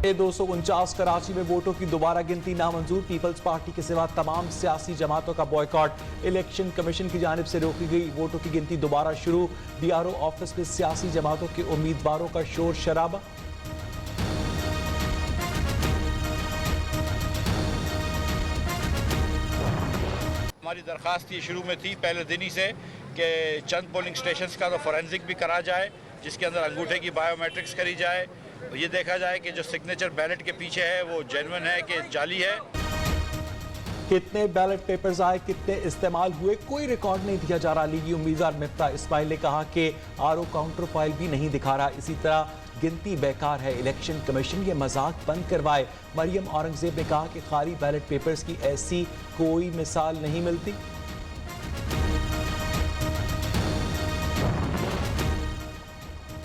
249 कराची में वोटों की दोबारा गिनती नामंजूर। पीपल्स पार्टी के सिवा तमाम सियासी जमातों का बॉयकॉट। इलेक्शन कमीशन की जानिब से रोकी गई वोटों की गिनती दोबारा शुरू। बीआरओ ऑफिस में सियासी जमातों के उम्मीदवारों का शोर शराबा। हमारी दरख्वास्त ये शुरू में थी पहले दिन ही से कि चंद पोलिंग स्टेशंस का तो फॉरेंसिक भी करा जाए, जिसके अंदर अंगूठे की बायोमेट्रिक्स करी जाए, ये देखा जाए कि जो सिग्नेचर बैलेट के पीछे है वो जेन्युइन है कि जाली है। कितने बैलेट पेपर्स आए, कितने इस्तेमाल हुए, कोई रिकॉर्ड नहीं दिया जा रहा। लीगी उम्मीदवार मिफ्ता इस्माइल ने कहा कि आरओ काउंटर फाइल भी नहीं दिखा रहा। इसी तरह गिनती बेकार है, इलेक्शन कमीशन ये मजाक बंद करवाए। मरियम औरंगजेब ने कहा कि खाली बैलेट पेपर्स की ऐसी कोई मिसाल नहीं मिलती।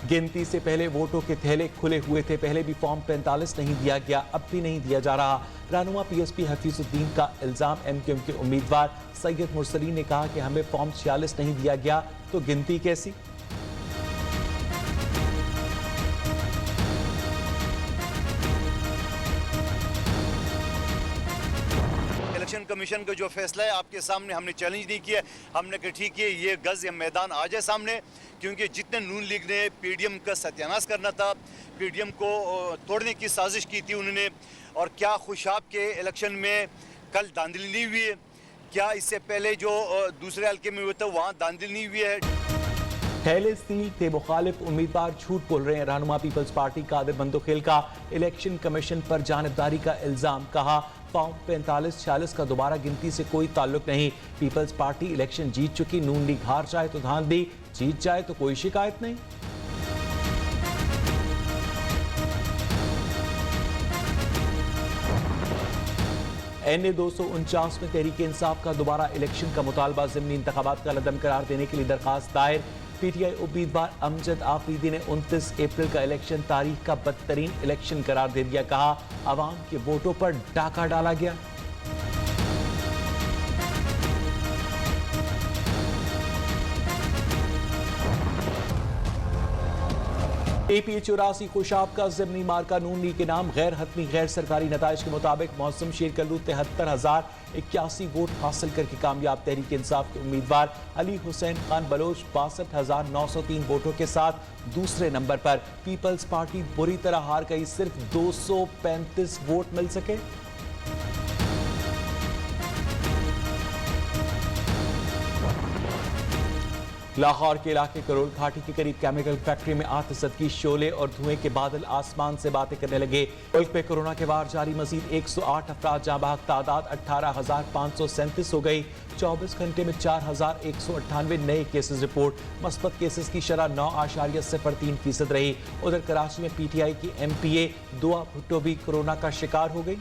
गिनती से पहले वोटों के थैले खुले हुए थे। पहले भी फॉर्म 45 नहीं दिया गया, अब भी नहीं दिया जा रहा। रहनुमा पीएसपी हफीजुद्दीन का इल्जाम। एमक्यूएम के उम्मीदवार सैयद मुरसलीन ने कहा कि हमें फॉर्म 46 नहीं दिया गया तो गिनती कैसी। इलेक्शन कमीशन का जो फैसला है आपके सामने हमने चैलेंज नहीं किया। हमने कहा ठीक है, ये गज या मैदान आ जाए सामने, क्योंकि जितने नून लीग ने पीडीएम का सत्यानाश करना था, पीडीएम को तोड़ने की साजिश की थी उन्होंने। और क्या खुशाब के इलेक्शन में कल धांधली नहीं हुई है? क्या इससे पहले जो दूसरे हल्के में हुआ था वहाँ धांधली नहीं हुई है? थैले सील थे, मुखालिफ उम्मीदवार झूठ बोल रहे हैं। रहनुमा पीपल्स पार्टी कादिर बंदोखेल का इलेक्शन कमीशन पर जानिबदारी का इल्जाम। कहा फॉर्म 45-46 का दोबारा गिनती से कोई ताल्लुक नहीं। पीपल्स पार्टी इलेक्शन जीत चुकी, नून लीग हार जाए तो धांधली, जीत जाए तो कोई शिकायत नहीं। NA 249 में तहरीक इंसाफ का दोबारा इलेक्शन का मुतालबा। ज़िमनी इंतखाबात का लदम करार देने के लिए दरखास्त दायर। पीटीआई उम्मीदवार अमजद आफरीदी ने 29 अप्रैल का इलेक्शन तारीख का बदतरीन इलेक्शन करार दे दिया। कहा अवाम के वोटों पर डाका डाला गया। APA 84 खुशाब का ज़िमनी मार्का नून लीग के नाम। गैर हतमी गैर सरकारी नताइज के मुताबिक मौसम शेर कल्लू 73,081 वोट हासिल करके कामयाब। तहरीक इंसाफ के उम्मीदवार अली हुसैन खान बलोच 62,903 वोटों के साथ दूसरे नंबर पर। पीपल्स पार्टी बुरी तरह हार गई, सिर्फ 235 वोट मिल सके। लाहौर के इलाके करोल घाटी के करीब केमिकल फैक्ट्री में आतिशबाजी, शोले और धुएं के बादल आसमान से बातें करने लगे। मुल्क में कोरोना के वार जारी, मजीद 108 अफराद जाँ बहक, तादाद 18,537 हो गई। 24 घंटे में 4,198 नए केसेस रिपोर्ट। मस्बत केसेस की शरह 9.03% रही। उधर कराची में PTI की MPA दुआ भुट्टो भी कोरोना का शिकार हो गई।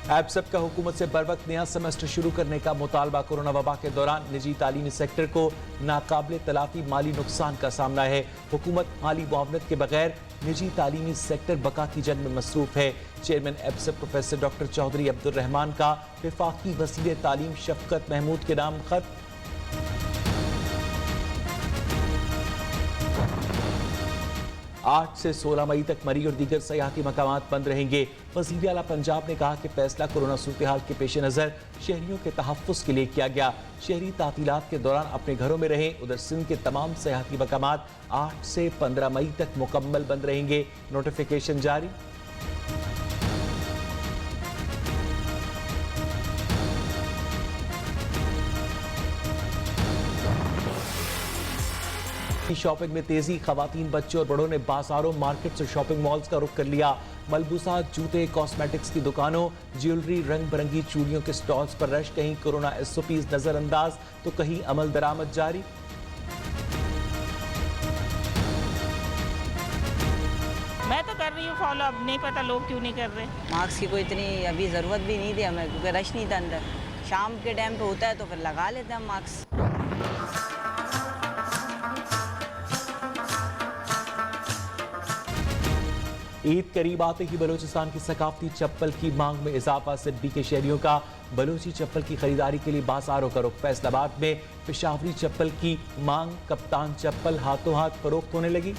एब्सप का हुकूमत से बर वक्त नया सेमेस्टर शुरू करने का मुतालबा। कोरोना वबा के दौरान निजी तालीमी सेक्टर को नाकाबिले तलाफी माली नुकसान का सामना है। हुकूमत माली मुआवनत के बगैर निजी तालीमी सेक्टर बका की जंग में मसरूफ है। चेयरमैन एब्सप प्रोफेसर डॉक्टर चौधरी अब्दुल रहमान का वफाकी वज़ीर तालीम शफकत महमूद के नाम खत। 8 से 16 मई तक मरी और दीगर सयाहती मकामात बंद रहेंगे। वज़ीर आला पंजाब ने कहा कि फैसला कोरोना सूरत हाल के पेश नज़र शहरियों के तहफ़्फ़ुज़ के लिए किया गया। शहरी तातीलात के दौरान अपने घरों में रहें। उधर सिंध के तमाम सयाहती मकामात 8 से 15 मई तक मुकम्मल बंद रहेंगे। नोटिफिकेशन जारी। शॉपिंग में तेजी, खवातीन, बच्चों और बड़ों ने बाजारों, मार्केट्स और शॉपिंग मॉल्स का रुख कर लिया। मलबूसात, जूते, कॉस्मेटिक्स की दुकानों, ज्वेलरी, रंग बिरंगी चूड़ियों के स्टॉल्स पर रश। कहीं कोरोना SOPs नजरअंदाज तो कहीं अमल दरामद जारी। मैं तो कर रही हूँ फॉलो, अब नहीं पता लोग क्यों नहीं कर रहे। मास्क की कोई इतनी अभी ज़रूरत भी नहीं थी हमें, क्योंकि रश नहीं था अंदर। शाम के टाइम पे होता है तो फिर लगा लेते हैं हम मास्क। ईद करीब आते ही बलूचिस्तान की सकाफती चप्पल की मांग में इजाफा। सिडनी के शहरियों का बलूची चप्पल की खरीदारी के लिए बाजारों का रुख। फैसलाबाद में पेशावरी चप्पल की मांग, कप्तान चप्पल हाथों हाथ फरोख्त होने लगी।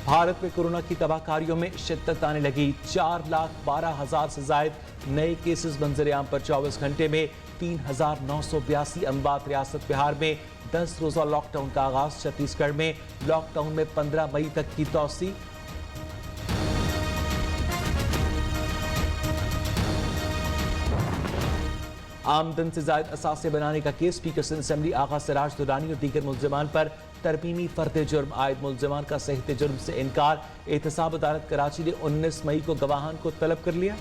भारत में कोरोना की तबाहकारियों में शिद्दत आने लगी। 4,12,000 से जायद नए केसेस मंजर-ए-आम पर। 24 घंटे में 3,982 अमवात। रियासत बिहार में 10 रोजा लॉकडाउन का आगाज। छत्तीसगढ़ में लॉकडाउन में 15 मई तक की तौसी। आमदन से जायद असासे बनाने का केस। स्पीकर सिंध असेंबली आगा सिराज दुरानी और दीगर मुल्जिमान पर तरमीमी फर्द जुर्म आयद। मुल्जिमान का सहित जुर्म से इनकार। एहतसाब अदालत कराची ने 19 मई को गवाहान को तलब कर लिया।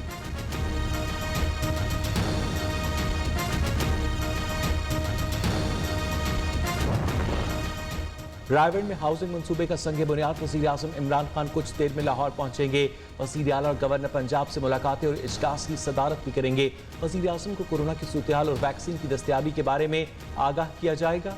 रायगढ़ में हाउसिंग मंसूबे का संग बुनियाद। वज़ीर आज़म इमरान खान कुछ देर में लाहौर पहुंचेंगे। वज़ीर आला और गवर्नर पंजाब से मुलाकातें और इजलास की सदारत भी करेंगे। वज़ीर आज़म को कोरोना की सूरत-ए-हाल और वैक्सीन की दस्तयाबी के बारे में आगाह किया जाएगा।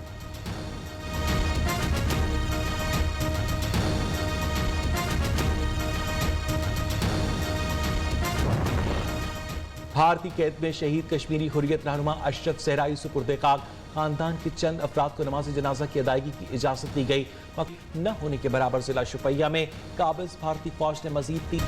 भारतीय कैद में शहीद कश्मीरी हुर्रियत रहनुमा अशरफ सहराई सुपुर्द खाक। खानदान के चंद अफराद को नमाज जनाजा की अदायगी की इजाजत दी गई। वक्त न होने के बराबर जिला शुपैया में काबिज भारतीय फौज ने मजीद 3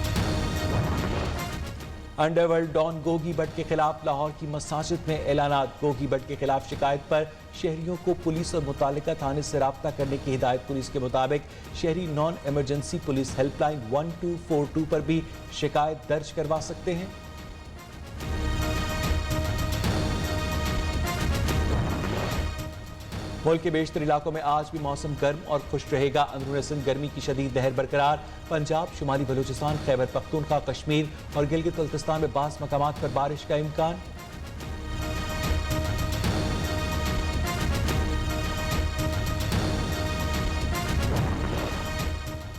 अंडरवर्ल्ड डॉन गोगी भट्ट के खिलाफ लाहौर की मसाजिद में ऐलानात। गोगी भट्ट के खिलाफ शिकायत पर शहरियों को पुलिस और मुतालिका थाने से राब्ता करने की हिदायत। पुलिस के मुताबिक शहरी नॉन इमरजेंसी पुलिस हेल्पलाइन 1242 पर भी शिकायत दर्ज करवा सकते हैं। मुल्क के बेशतर इलाकों में आज भी मौसम गर्म और खुश रहेगा। अंदरूनी सिंध गर्मी की शदीद लहर बरकरार। पंजाब, शुमाली बलूचिस्तान, खैबर पख्तूनख्वा, कश्मीर और गिलगित बल्तिस्तान में बास मकामात पर बारिश का इम्कान।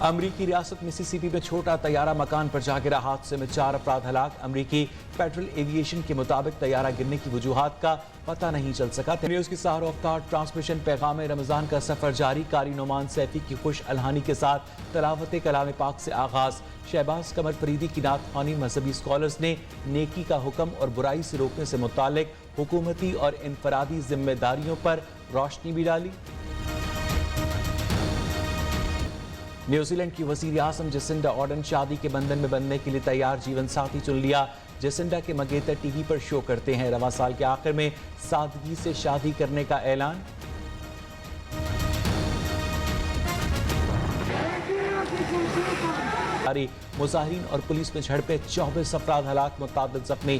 अमरीकी रियासत मिसिसिपी में छोटा तैयारा मकान पर जा गिरा। हादसे में 4 अफराद हलाक। अमरीकी फेडरल एविएशन के मुताबिक तैयारा गिरने की वजूहात का पता नहीं चल सका। न्यूज की सहर अफ्तार ट्रांसमिशन पैगाम रमजान का सफर जारी। कारी नोमान सैफी की खुश अलहानी के साथ तलावत कलाम पाक से आगाज। शहबाज कमर फरीदी की नात ख्वानी। मजहबी स्कॉलर्स ने नेकी का हुक्म और बुराई से रोकने से मुतालिक हुकूमती और इनफरादी जिम्मेदारियों पर रोशनी भी डाली। न्यूजीलैंड की वज़ीर आज़म जसिंडा ऑर्डन शादी के बंधन में बंधने के लिए तैयार जीवन साथी चुन लिया। जसिंडा के मंगेतर टीवी पर शो करते हैं। रवा साल के आखिर में सादगी से शादी करने का ऐलान। मुजाहिरीन और पुलिस में झड़पें, 24 अफराद हलाक, मुतअद्दिद जख्मी।